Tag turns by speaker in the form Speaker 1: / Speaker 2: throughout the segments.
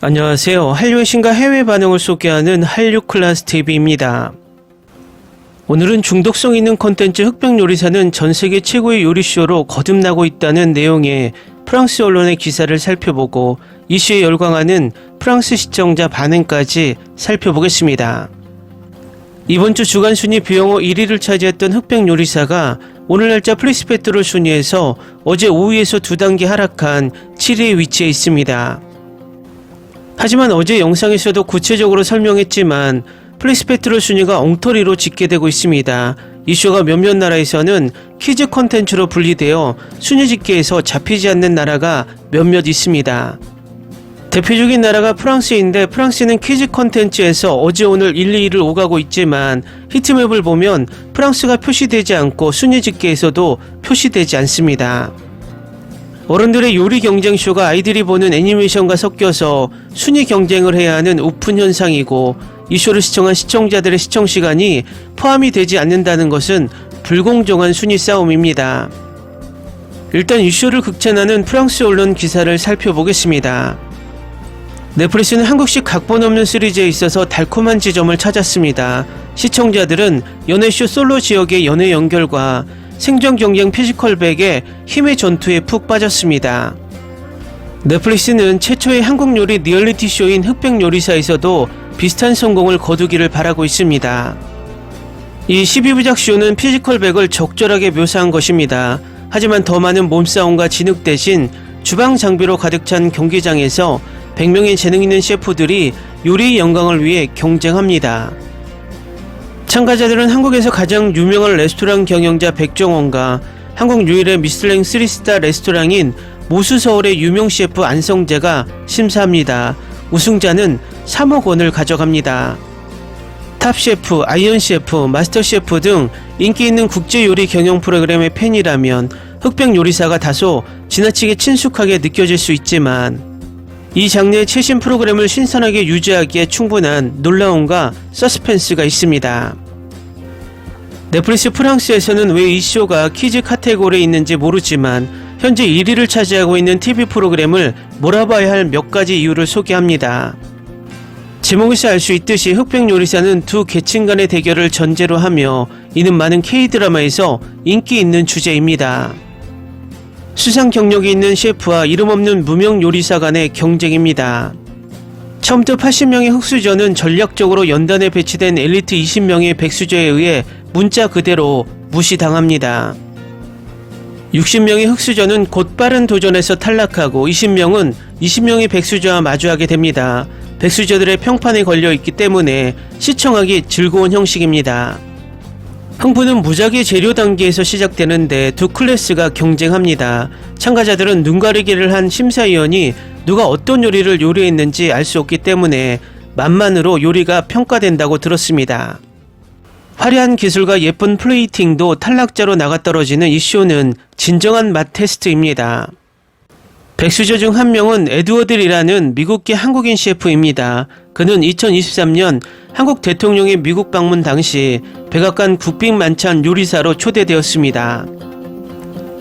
Speaker 1: 안녕하세요. 한류의 신과 해외 반응을 소개하는 한류클라스TV입니다. 오늘은 중독성 있는 콘텐츠 흑백요리사는 전세계 최고의 요리쇼로 거듭나고 있다는 내용의 프랑스 언론의 기사를 살펴보고 이슈에 열광하는 프랑스 시청자 반응까지 살펴보겠습니다. 이번 주 주간 순위 비영어 1위를 차지했던 흑백요리사가 오늘 날짜 플리스페트롤 순위에서 어제 5위에서 2단계 하락한 7위에 위치해 있습니다. 하지만 어제 영상에서도 구체적으로 설명했지만 플리스페트롤 순위가 엉터리로 집계되고 있습니다. 이 쇼가 몇몇 나라에서는 키즈 컨텐츠로 분리되어 순위 집계에서 잡히지 않는 나라가 몇몇 있습니다. 대표적인 나라가 프랑스인데 프랑스는 키즈 컨텐츠에서 어제 오늘 1, 2위를 오가고 있지만 히트맵을 보면 프랑스가 표시되지 않고 순위 집계에서도 표시되지 않습니다. 어른들의 요리 경쟁쇼가 아이들이 보는 애니메이션과 섞여서 순위 경쟁을 해야 하는 오픈 현상이고 이 쇼를 시청한 시청자들의 시청시간이 포함이 되지 않는다는 것은 불공정한 순위 싸움입니다. 일단 이 쇼를 극찬하는 프랑스 언론 기사를 살펴보겠습니다. 넷플릭스는 한국식 각본 없는 시리즈에 있어서 달콤한 지점을 찾았습니다. 시청자들은 연애쇼 솔로 지역의 연애 연결과 생존 경쟁 피지컬백의 힘의 전투에 푹 빠졌습니다. 넷플릭스는 최초의 한국 요리 리얼리티 쇼인 흑백요리사에서도 비슷한 성공을 거두기를 바라고 있습니다. 이 12부작 쇼는 피지컬백을 적절하게 묘사한 것입니다. 하지만 더 많은 몸싸움과 진흙 대신 주방 장비로 가득 찬 경기장에서 100명의 재능 있는 셰프들이 요리의 영광을 위해 경쟁합니다. 참가자들은 한국에서 가장 유명한 레스토랑 경영자 백종원과 한국 유일의 미슐랭 3스타 레스토랑인 모수서울의 유명 셰프 안성재가 심사합니다. 우승자는 3억 원을 가져갑니다. 탑셰프, 아이언셰프, 마스터셰프 등 인기 있는 국제요리 경영 프로그램의 팬이라면 흑백요리사가 다소 지나치게 친숙하게 느껴질 수 있지만 이 장르의 최신 프로그램을 신선하게 유지하기에 충분한 놀라움과 서스펜스가 있습니다. 넷플릭스 프랑스에서는 왜 이 쇼가 키즈 카테고리에 있는지 모르지만 현재 1위를 차지하고 있는 TV 프로그램을 몰아봐야 할 몇 가지 이유를 소개합니다. 제목에서 알 수 있듯이 흑백요리사는 두 계층 간의 대결을 전제로 하며 이는 많은 K드라마에서 인기 있는 주제입니다. 수상 경력이 있는 셰프와 이름 없는 무명 요리사 간의 경쟁입니다. 처음부터 80명의 흑수저는 전략적으로 연단에 배치된 엘리트 20명의 백수저에 의해 문자 그대로 무시당합니다. 60명의 흑수저는 곧 빠른 도전에서 탈락하고 20명의 백수저와 마주하게 됩니다. 백수저들의 평판에 걸려있기 때문에 시청하기 즐거운 형식입니다. 흥부는 무작위 재료 단계에서 시작되는데 두 클래스가 경쟁합니다. 참가자들은 눈 가리기를 한 심사위원이 누가 어떤 요리를 요리했는지 알 수 없기 때문에 맛만으로 요리가 평가된다고 들었습니다. 화려한 기술과 예쁜 플레이팅도 탈락자로 나가떨어지는 이 쇼는 진정한 맛 테스트입니다. 백수저 중 한 명은 에드워드리라는 미국계 한국인 셰프입니다. 그는 2023년 한국 대통령의 미국 방문 당시 백악관 국빈 만찬 요리사로 초대되었습니다.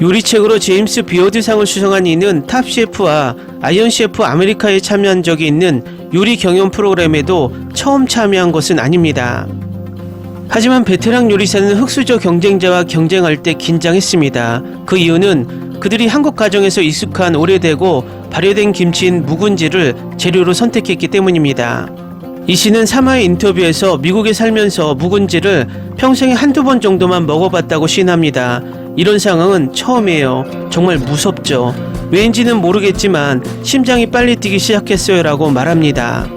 Speaker 1: 요리책으로 제임스 비어드상을 수상한 이는 탑셰프와 아이언셰프 아메리카에 참여한 적이 있는 요리 경연 프로그램에도 처음 참여한 것은 아닙니다. 하지만 베테랑 요리사는 흑수저 경쟁자와 경쟁할 때 긴장했습니다. 그 이유는 그들이 한국 가정에서 익숙한 오래되고 발효된 김치인 묵은지를 재료로 선택했기 때문입니다. 이 씨는 3화의 인터뷰에서 미국에 살면서 묵은지를 평생에 한두 번 정도만 먹어봤다고 시인합니다. 이런 상황은 처음이에요. 정말 무섭죠. 왜인지는 모르겠지만 심장이 빨리 뛰기 시작했어요 라고 말합니다.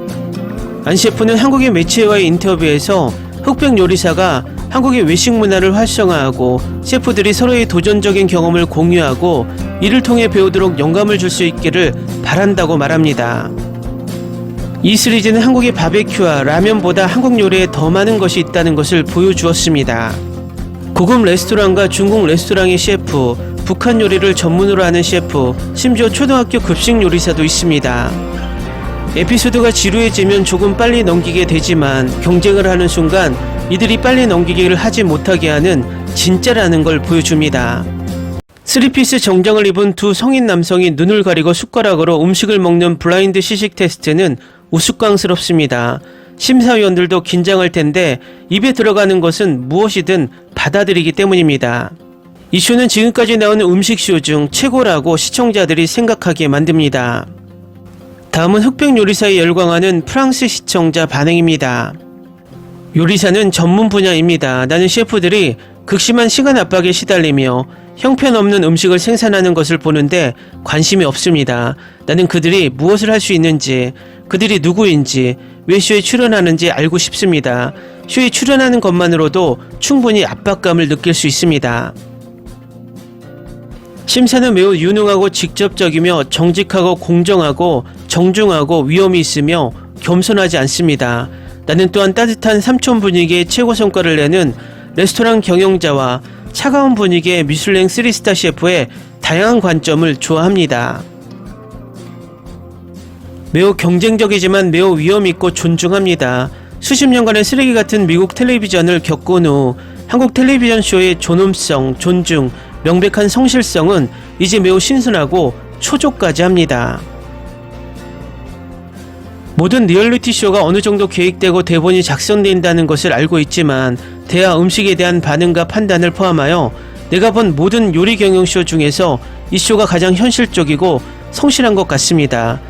Speaker 1: 안 셰프는 한국의 매체와의 인터뷰에서 흑백요리사가 한국의 외식 문화를 활성화하고 셰프들이 서로의 도전적인 경험을 공유하고 이를 통해 배우도록 영감을 줄 수 있기를 바란다고 말합니다. 이 시리즈는 한국의 바베큐와 라면보다 한국 요리에 더 많은 것이 있다는 것을 보여주었습니다. 고급 레스토랑과 중국 레스토랑의 셰프, 북한 요리를 전문으로 하는 셰프, 심지어 초등학교 급식 요리사도 있습니다. 에피소드가 지루해지면 조금 빨리 넘기게 되지만 경쟁을 하는 순간 이들이 빨리 넘기기를 하지 못하게 하는 진짜라는 걸 보여줍니다. 3피스 정장을 입은 두 성인 남성이 눈을 가리고 숟가락으로 음식을 먹는 블라인드 시식 테스트는 우스꽝스럽습니다. 심사위원들도 긴장할 텐데 입에 들어가는 것은 무엇이든 받아들이기 때문입니다. 이 쇼는 지금까지 나온 음식쇼 중 최고라고 시청자들이 생각하게 만듭니다. 다음은 흑백 요리사에 열광하는 프랑스 시청자 반응입니다. 요리사는 전문 분야입니다. 나는 셰프들이 극심한 시간 압박에 시달리며 형편없는 음식을 생산하는 것을 보는데 관심이 없습니다. 나는 그들이 무엇을 할 수 있는지, 그들이 누구인지, 왜 쇼에 출연하는지 알고 싶습니다. 쇼에 출연하는 것만으로도 충분히 압박감을 느낄 수 있습니다. 심사는 매우 유능하고 직접적이며 정직하고 공정하고 정중하고 위엄이 있으며 겸손하지 않습니다. 나는 또한 따뜻한 삼촌 분위기의 최고 성과를 내는 레스토랑 경영자와 차가운 분위기의 미슐랭 3스타 셰프의 다양한 관점을 좋아합니다. 매우 경쟁적이지만 매우 위엄있고 존중합니다. 수십 년간의 쓰레기 같은 미국 텔레비전을 겪은 후 한국 텔레비전 쇼의 존엄성, 존중, 명백한 성실성은 이제 매우 신선하고 초조까지 합니다. 모든 리얼리티 쇼가 어느 정도 계획되고 대본이 작성된다는 것을 알고 있지만 대하 음식에 대한 반응과 판단을 포함하여 내가 본 모든 요리 경영쇼 중에서 이 쇼가 가장 현실적이고 성실한 것 같습니다.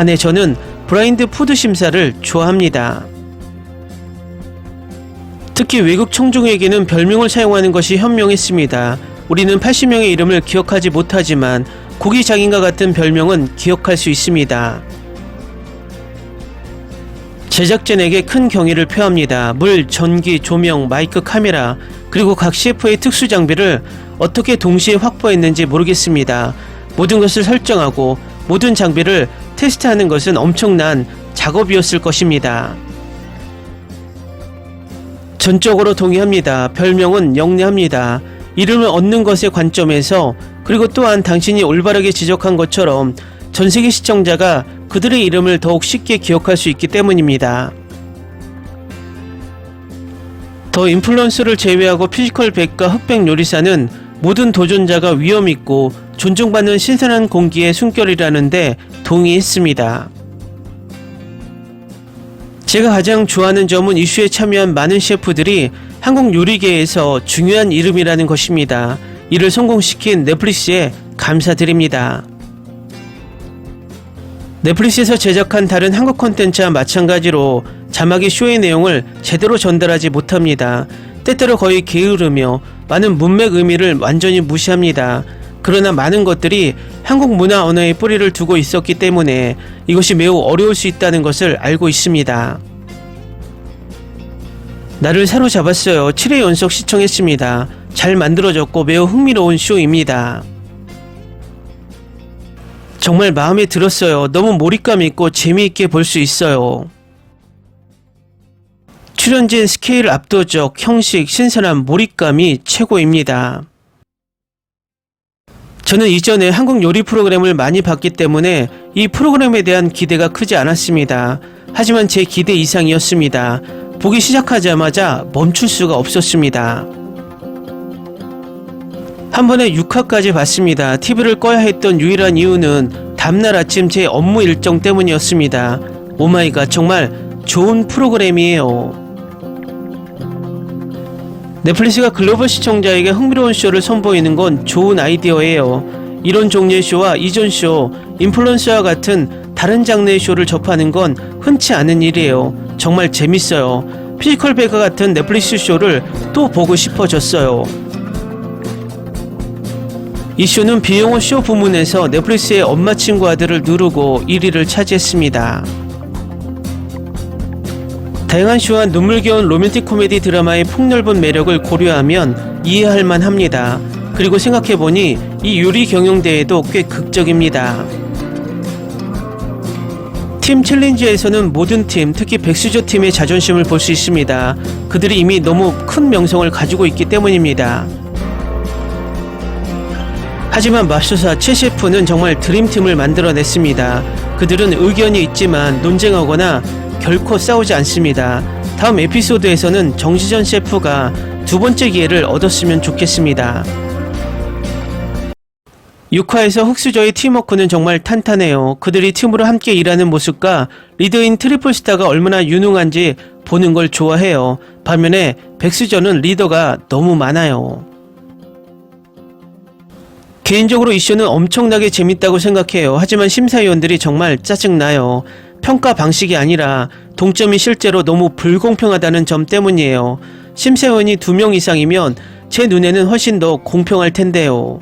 Speaker 1: 네, 저는 블라인드 푸드 심사를 좋아합니다. 특히 외국 청중에게는 별명을 사용하는 것이 현명했습니다. 우리는 80명의 이름을 기억하지 못하지만 고기 장인과 같은 별명은 기억할 수 있습니다. 제작진에게 큰 경의를 표합니다. 물, 전기, 조명, 마이크, 카메라, 그리고 각 셰프의 특수 장비를 어떻게 동시에 확보했는지 모르겠습니다. 모든 것을 설정하고 모든 장비를 테스트하는 것은 엄청난 작업이었을 것입니다. 전적으로 동의합니다. 별명은 영리합니다. 이름을 얻는 것의 관점에서, 그리고 또한 당신이 올바르게 지적한 것처럼 전세계 시청자가 그들의 이름을 더욱 쉽게 기억할 수 있기 때문입니다. 더 인플루언서를 제외하고 피지컬 백과 흑백 요리사는 모든 도전자가 위엄있고 존중받는 신선한 공기의 숨결이라는데 동의했습니다. 제가 가장 좋아하는 점은 이슈에 참여한 많은 셰프들이 한국 요리계에서 중요한 이름이라는 것입니다. 이를 성공시킨 넷플릭스에 감사드립니다. 넷플릭스에서 제작한 다른 한국 콘텐츠와 마찬가지로 자막이 쇼의 내용을 제대로 전달하지 못합니다. 때때로 거의 게으르며 많은 문맥 의미를 완전히 무시합니다. 그러나 많은 것들이 한국 문화 언어에 뿌리를 두고 있었기 때문에 이것이 매우 어려울 수 있다는 것을 알고 있습니다. 나를 사로잡았어요. 7회 연속 시청했습니다. 잘 만들어졌고 매우 흥미로운 쇼입니다. 정말 마음에 들었어요. 너무 몰입감 있고 재미있게 볼 수 있어요. 출연진 스케일 압도적, 형식, 신선한 몰입감이 최고입니다. 저는 이전에 한국 요리 프로그램을 많이 봤기 때문에 이 프로그램에 대한 기대가 크지 않았습니다. 하지만 제 기대 이상이었습니다. 보기 시작하자마자 멈출 수가 없었습니다. 한 번에 6화까지 봤습니다. TV를 꺼야 했던 유일한 이유는 다음날 아침 제 업무 일정 때문이었습니다. 오마이갓, 정말 좋은 프로그램이에요. 넷플릭스가 글로벌 시청자에게 흥미로운 쇼를 선보이는 건 좋은 아이디어예요. 이런 종류의 쇼와 이전 쇼, 인플루언서와 같은 다른 장르의 쇼를 접하는 건 흔치 않은 일이에요. 정말 재밌어요. 피지컬 백과 같은 넷플릭스 쇼를 또 보고 싶어졌어요. 이 쇼는 비영어 쇼 부문에서 넷플릭스의 엄마 친구 아들을 누르고 1위를 차지했습니다. 다양한 쇼와 눈물겨운 로맨틱 코미디 드라마의 폭넓은 매력을 고려하면 이해할 만합니다. 그리고 생각해보니 이 요리 경영대회도 꽤 극적입니다. 팀 챌린지에서는 모든 팀, 특히 백수저 팀의 자존심을 볼 수 있습니다. 그들이 이미 너무 큰 명성을 가지고 있기 때문입니다. 하지만 맙소사 최 셰프는 정말 드림팀을 만들어냈습니다. 그들은 의견이 있지만 논쟁하거나 결코 싸우지 않습니다. 다음 에피소드에서는 정시전 셰프가 두 번째 기회를 얻었으면 좋겠습니다. 6화에서 흑수저의 팀워크는 정말 탄탄해요. 그들이 팀으로 함께 일하는 모습과 리더인 트리플스타가 얼마나 유능한지 보는 걸 좋아해요. 반면에 백수저는 리더가 너무 많아요. 개인적으로 이 쇼는 엄청나게 재밌다고 생각해요. 하지만 심사위원들이 정말 짜증나요. 평가 방식이 아니라 동점이 실제로 너무 불공평하다는 점 때문이에요. 심사위원이 2명 이상이면 제 눈에는 훨씬 더 공평할 텐데요.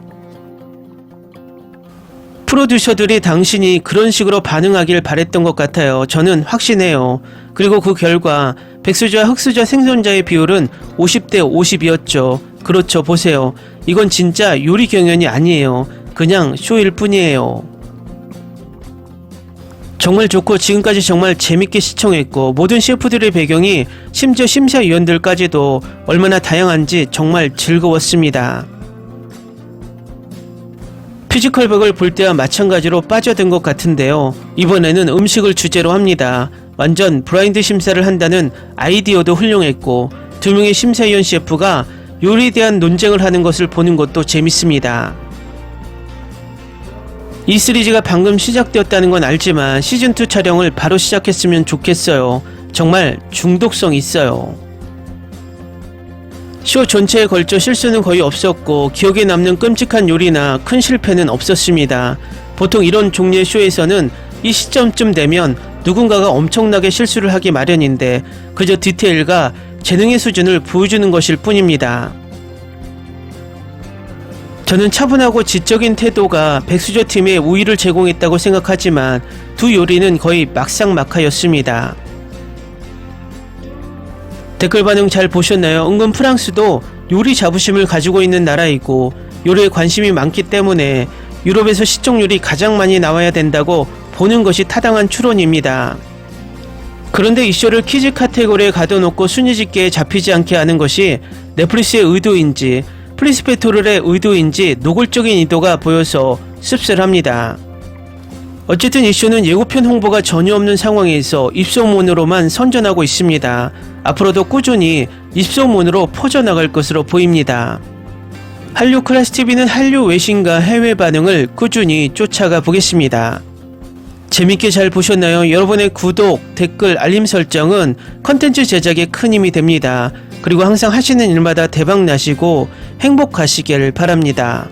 Speaker 1: 프로듀서들이 당신이 그런 식으로 반응하길 바랬던 것 같아요. 저는 확신해요. 그리고 그 결과 백수저와 흑수저 생존자의 비율은 50대 50이었죠. 그렇죠. 보세요. 이건 진짜 요리 경연이 아니에요. 그냥 쇼일 뿐이에요. 정말 좋고 지금까지 정말 재밌게 시청했고 모든 셰프들의 배경이 심지어 심사위원들까지도 얼마나 다양한지 정말 즐거웠습니다. 피지컬백을 볼 때와 마찬가지로 빠져든 것 같은데요. 이번에는 음식을 주제로 합니다. 완전 브라인드 심사를 한다는 아이디어도 훌륭했고 2명의 심사위원 셰프가 요리에 대한 논쟁을 하는 것을 보는 것도 재밌습니다. 이 시리즈가 방금 시작되었다는 건 알지만 시즌2 촬영을 바로 시작했으면 좋겠어요. 정말 중독성 있어요. 쇼 전체에 걸쳐 실수는 거의 없었고 기억에 남는 끔찍한 요리나 큰 실패는 없었습니다. 보통 이런 종류의 쇼에서는 이 시점쯤 되면 누군가가 엄청나게 실수를 하기 마련인데 그저 디테일과 재능의 수준을 보여주는 것일 뿐입니다. 저는 차분하고 지적인 태도가 백수저 팀에 우위를 제공했다고 생각하지만 두 요리는 거의 막상막하였습니다. 댓글 반응 잘 보셨나요? 은근 프랑스도 요리 자부심을 가지고 있는 나라이고 요리에 관심이 많기 때문에 유럽에서 시청률이 가장 많이 나와야 된다고 보는 것이 타당한 추론입니다. 그런데 이 쇼를 키즈 카테고리에 가둬놓고 순위집계에 잡히지 않게 하는 것이 넷플릭스의 의도인지 플리스페토를의 의도인지 노골적인 의도가 보여서 씁쓸합니다. 어쨌든 이 쇼는 예고편 홍보가 전혀 없는 상황에서 입소문으로만 선전하고 있습니다. 앞으로도 꾸준히 입소문으로 퍼져나갈 것으로 보입니다. 한류 클래스TV는 한류 외신과 해외 반응을 꾸준히 쫓아가 보겠습니다. 재밌게 잘 보셨나요? 여러분의 구독, 댓글, 알림 설정은 컨텐츠 제작에 큰 힘이 됩니다. 그리고 항상 하시는 일마다 대박 나시고 행복하시길 바랍니다.